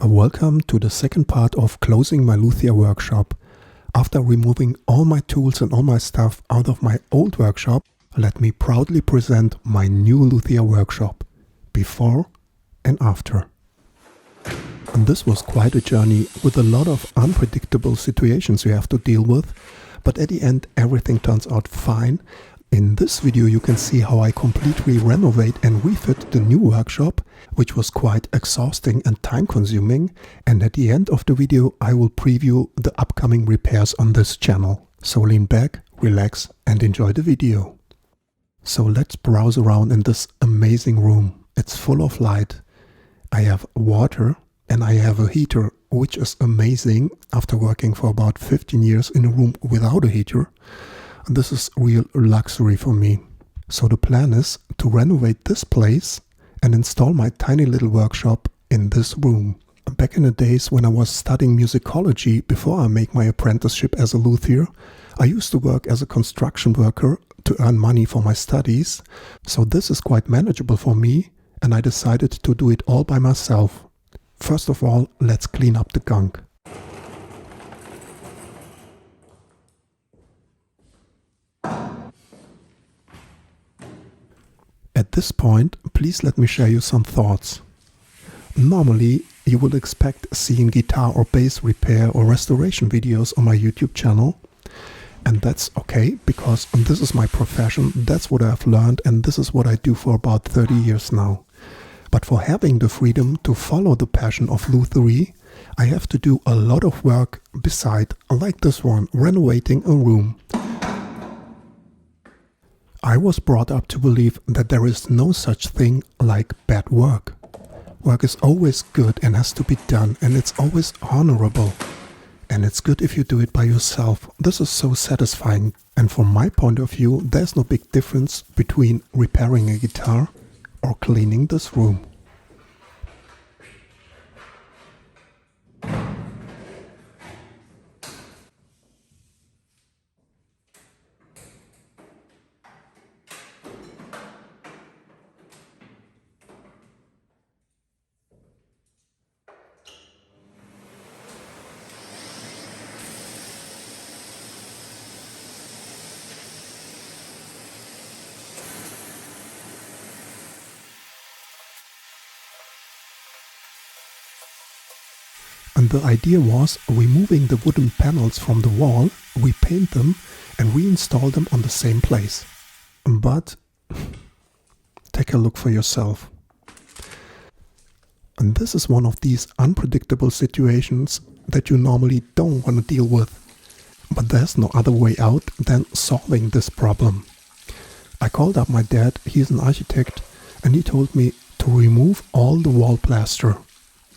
Welcome to the second part of closing my Luthier workshop. After removing all my tools and all my stuff out of my old workshop, let me proudly present my new Luthier workshop, before and after. And this was quite a journey with a lot of unpredictable situations you have to deal with, but at the end everything turns out fine. In this video you can see how I completely renovate and refit the new workshop, which was quite exhausting and time consuming, and at the end of the video I will preview the upcoming repairs on this channel. So lean back, relax and enjoy the video. So let's browse around in this amazing room. It's full of light. I have water and I have a heater, which is amazing after working for about 15 years in a room without a heater. This is real luxury for me. So the plan is to renovate this place and install my tiny little workshop in this room. Back in the days when I was studying musicology before I make my apprenticeship as a luthier, I used to work as a construction worker to earn money for my studies. So this is quite manageable for me and I decided to do it all by myself. First of all, let's clean up the gunk. At this point, please let me share you some thoughts. Normally, you would expect seeing guitar or bass repair or restoration videos on my YouTube channel. And that's okay, because this is my profession, that's what I've learned, and this is what I do for about 30 years now. But for having the freedom to follow the passion of lutherie, I have to do a lot of work beside, like this one, renovating a room. I was brought up to believe that there is no such thing like bad work. Work is always good and has to be done, and it's always honorable. And it's good if you do it by yourself. This is so satisfying. And from my point of view, there's no big difference between repairing a guitar or cleaning this room. And the idea was removing the wooden panels from the wall, repaint them and reinstall them on the same place. But take a look for yourself. And this is one of these unpredictable situations that you normally don't want to deal with. But there's no other way out than solving this problem. I called up my dad, he's an architect, and he told me to remove all the wall plaster,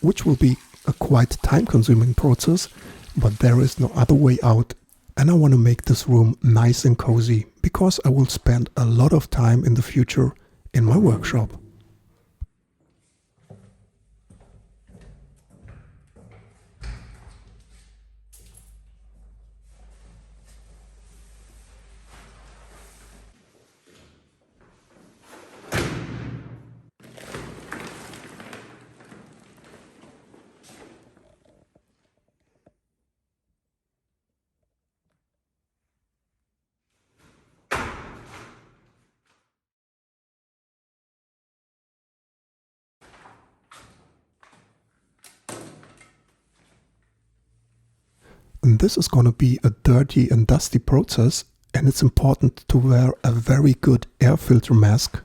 which will be a quite time-consuming process, but there is no other way out. And I want to make this room nice and cozy, because I will spend a lot of time in the future in my workshop. And this is going to be a dirty and dusty process, and it's important to wear a very good air filter mask.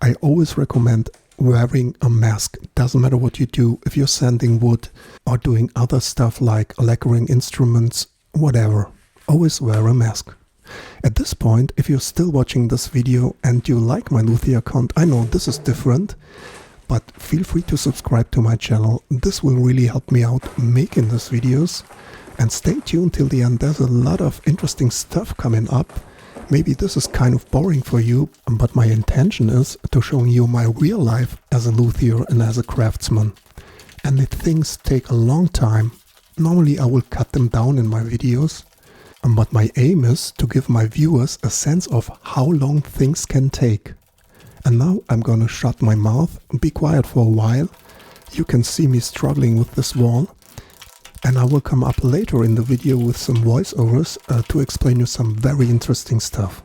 I always recommend wearing a mask. Doesn't matter what you do, if you're sanding wood or doing other stuff like lacquering instruments, whatever. Always wear a mask. At this point, if you're still watching this video and you like my Luthier account, I know this is different, but feel free to subscribe to my channel. This will really help me out making these videos. And stay tuned till the end, there's a lot of interesting stuff coming up. Maybe this is kind of boring for you, but my intention is to show you my real life as a luthier and as a craftsman. And if things take a long time, normally I will cut them down in my videos. But my aim is to give my viewers a sense of how long things can take. And now I'm gonna shut my mouth and be quiet for a while. You can see me struggling with this wall. And I will come up later in the video with some voiceovers to explain you some very interesting stuff.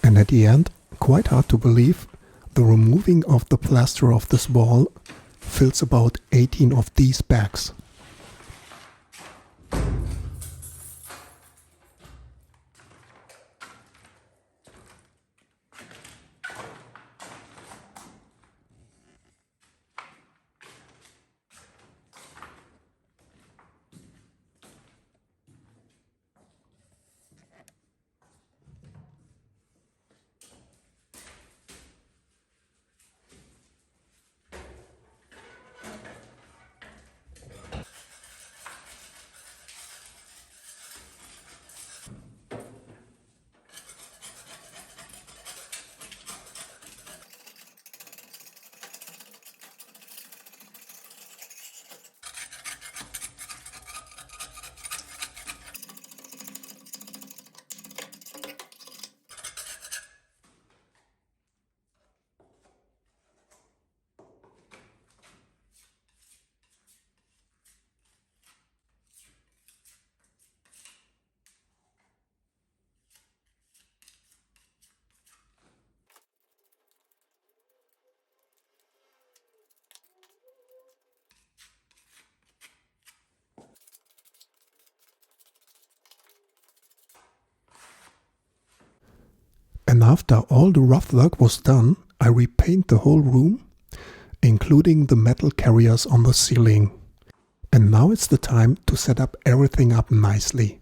And at the end, quite hard to believe, the removing of the plaster of this wall fills about 18 of these bags. And after all the rough work was done, I repaint the whole room, including the metal carriers on the ceiling. And now it's the time to set up everything up nicely.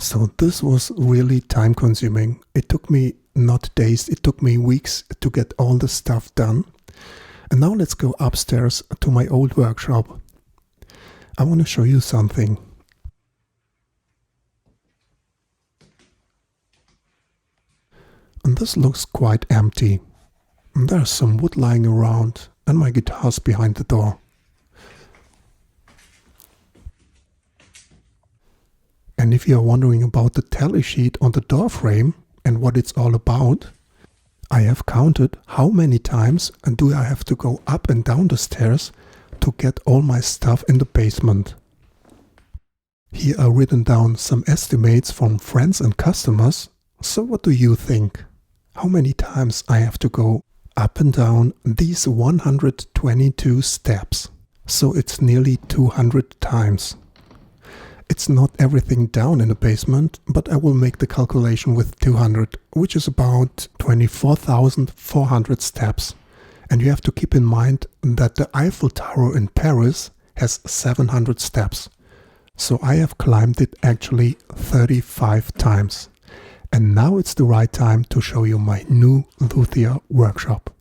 So this was really time consuming. It took me not days, it took me weeks to get all the stuff done. And now let's go upstairs to my old workshop. I want to show you something. And this looks quite empty. There's some wood lying around and my guitars behind the door. And if you're wondering about the tally sheet on the door frame and what it's all about, I have counted how many times do I have to go up and down the stairs to get all my stuff in the basement. Here are written down some estimates from friends and customers. So what do you think? How many times I have to go up and down these 122 steps? So it's nearly 200 times. It's not everything down in the basement, but I will make the calculation with 200, which is about 24,400 steps. And you have to keep in mind that the Eiffel Tower in Paris has 700 steps. So I have climbed it actually 35 times. And now it's the right time to show you my new Luthier workshop.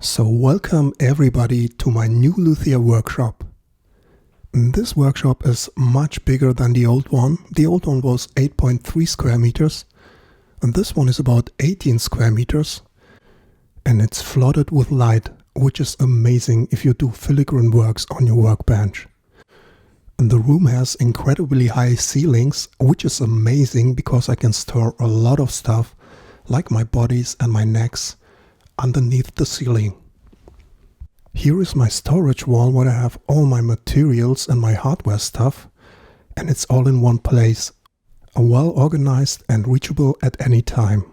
So welcome everybody to my new Luthier workshop. This workshop is much bigger than the old one. The old one was 8.3 square meters and this one is about 18 square meters and it's flooded with light, which is amazing if you do filigree works on your workbench. And the room has incredibly high ceilings, which is amazing because I can store a lot of stuff like my bodies and my necks underneath the ceiling. Here is my storage wall where I have all my materials and my hardware stuff, and it's all in one place, well organized and reachable at any time.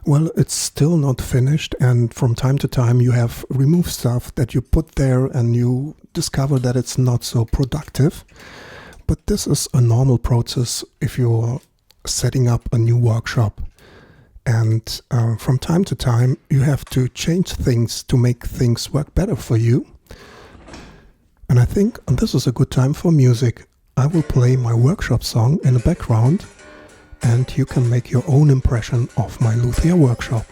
Well, it's still not finished, and from time to time you have removed stuff that you put there and you discover that it's not so productive. But this is a normal process if you're setting up a new workshop. And from time to time you have to change things to make things work better for you. And I think this is a good time for music. I will play my workshop song in the background, and you can make your own impression of my Luthier workshop.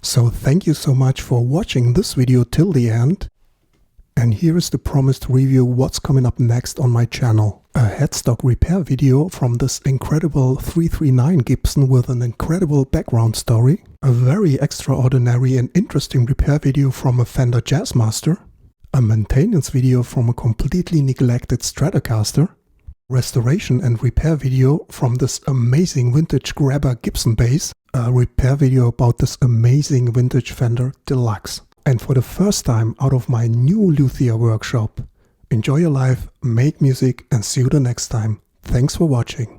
So thank you so much for watching this video till the end. And here is the promised review what's coming up next on my channel. A headstock repair video from this incredible 339 Gibson with an incredible background story. A very extraordinary and interesting repair video from a Fender Jazzmaster. A maintenance video from a completely neglected Stratocaster. Restoration and repair video from this amazing vintage grabber Gibson bass. A repair video about this amazing vintage Fender Deluxe. And for the first time out of my new Luthier Workshop. Enjoy your life, make music, and see you the next time. Thanks for watching.